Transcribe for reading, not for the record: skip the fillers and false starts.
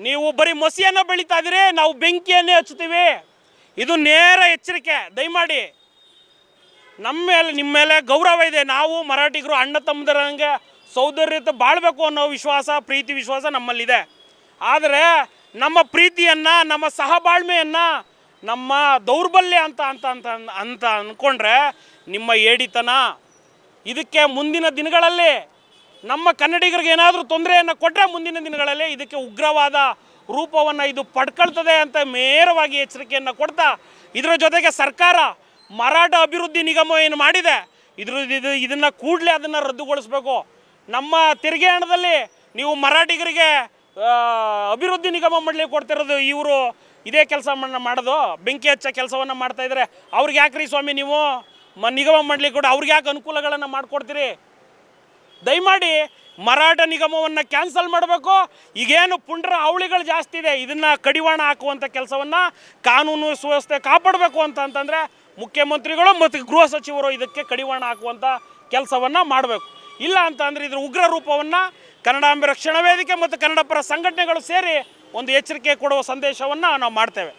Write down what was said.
ನೀವು ಬರೀ ಮಸಿಯನ್ನು ಬೆಳೀತಾ ಇದ್ದೀರಿ, ನಾವು ಬೆಂಕಿಯನ್ನೇ ಹಚ್ತೀವಿ. ಇದು ನೇರ ಎಚ್ಚರಿಕೆ. ದಯಮಾಡಿ ನಮ್ಮ ಮೇಲೆ ನಿಮ್ಮ ಮೇಲೆ ಗೌರವ ಇದೆ. ನಾವು ಮರಾಠಿಗರು ಅಣ್ಣ ತಮ್ಮದರಂಗೆ ಸೌಂದರ್ಯತೆ ಬಾಳಬೇಕು ಅನ್ನೋ ವಿಶ್ವಾಸ, ಪ್ರೀತಿ ವಿಶ್ವಾಸ ನಮ್ಮಲ್ಲಿದೆ. ಆದರೆ ನಮ್ಮ ಪ್ರೀತಿಯನ್ನು, ನಮ್ಮ ಸಹಬಾಳ್ಮೆಯನ್ನು ನಮ್ಮ ದೌರ್ಬಲ್ಯ ಅಂತ ಅಂತ ಅಂತ ಅಂತ ಅಂದ್ಕೊಂಡ್ರೆ ನಿಮ್ಮ ಏಡಿತನ. ಇದಕ್ಕೆ ಮುಂದಿನ ದಿನಗಳಲ್ಲಿ ನಮ್ಮ ಕನ್ನಡಿಗರಿಗೆ ಏನಾದರೂ ತೊಂದರೆಯನ್ನು ಕೊಟ್ಟರೆ ಮುಂದಿನ ದಿನಗಳಲ್ಲಿ ಇದಕ್ಕೆ ಉಗ್ರವಾದ ರೂಪವನ್ನು ಇದು ಪಡ್ಕೊಳ್ತದೆ ಅಂತ ನೇರವಾಗಿ ಎಚ್ಚರಿಕೆಯನ್ನು ಕೊಡ್ತಾ, ಇದರ ಜೊತೆಗೆ ಸರ್ಕಾರ ಮರಾಠ ಅಭಿವೃದ್ಧಿ ನಿಗಮ ಏನು ಮಾಡಿದೆ ಇದನ್ನು ಕೂಡಲೇ ಅದನ್ನು ರದ್ದುಗೊಳಿಸಬೇಕು. ನಮ್ಮ ತೆರಿಗೆ ಹಣದಲ್ಲಿ ನೀವು ಮರಾಠಿಗರಿಗೆ ಅಭಿವೃದ್ಧಿ ನಿಗಮ ಮಾಡಲಿಕ್ಕೆ ಕೊಡ್ತಿರೋದು ಇವರು ಇದೇ ಕೆಲಸ ಮಾಡೋದು, ಬೆಂಕಿ ಹಚ್ಚೋ ಕೆಲಸವನ್ನು ಮಾಡ್ತಾಯಿದ್ದಾರೆ. ಅವ್ರಿಗೆ ಯಾಕ್ರಿ ಸ್ವಾಮಿ ನೀವು ನಿಗಮ ಮಾಡಲಿಕ್ಕೆ ಕೊಟ್ಟು ಅವ್ರಿಗೆ ಯಾಕೆ ಅನುಕೂಲಗಳನ್ನು ಮಾಡಿಕೊಡ್ತೀರಿ? ದಯಮಾಡಿ ಮರಾಠ ನಿಗಮವನ್ನು ಕ್ಯಾನ್ಸಲ್ ಮಾಡಬೇಕು. ಈಗೇನು ಪುಂಡ್ರ ಅವಳಿಗಳು ಜಾಸ್ತಿ ಇದೆ, ಇದನ್ನು ಕಡಿವಾಣ ಹಾಕುವಂಥ ಕೆಲಸವನ್ನು, ಕಾನೂನು ಸುವ್ಯವಸ್ಥೆ ಕಾಪಾಡಬೇಕು ಅಂತಂದರೆ ಮುಖ್ಯಮಂತ್ರಿಗಳು ಮತ್ತು ಗೃಹ ಸಚಿವರು ಇದಕ್ಕೆ ಕಡಿವಾಣ ಹಾಕುವಂಥ ಕೆಲಸವನ್ನು ಮಾಡಬೇಕು. ಇಲ್ಲ ಅಂತಂದರೆ ಇದರ ಉಗ್ರ ರೂಪವನ್ನು ಕನ್ನಡಾಂಬೆ ರಕ್ಷಣಾ ವೇದಿಕೆ ಮತ್ತು ಕನ್ನಡ ಪರ ಸಂಘಟನೆಗಳು ಸೇರಿ ಒಂದು ಎಚ್ಚರಿಕೆ ಕೊಡುವ ಸಂದೇಶವನ್ನು ನಾವು ಮಾಡ್ತೇವೆ.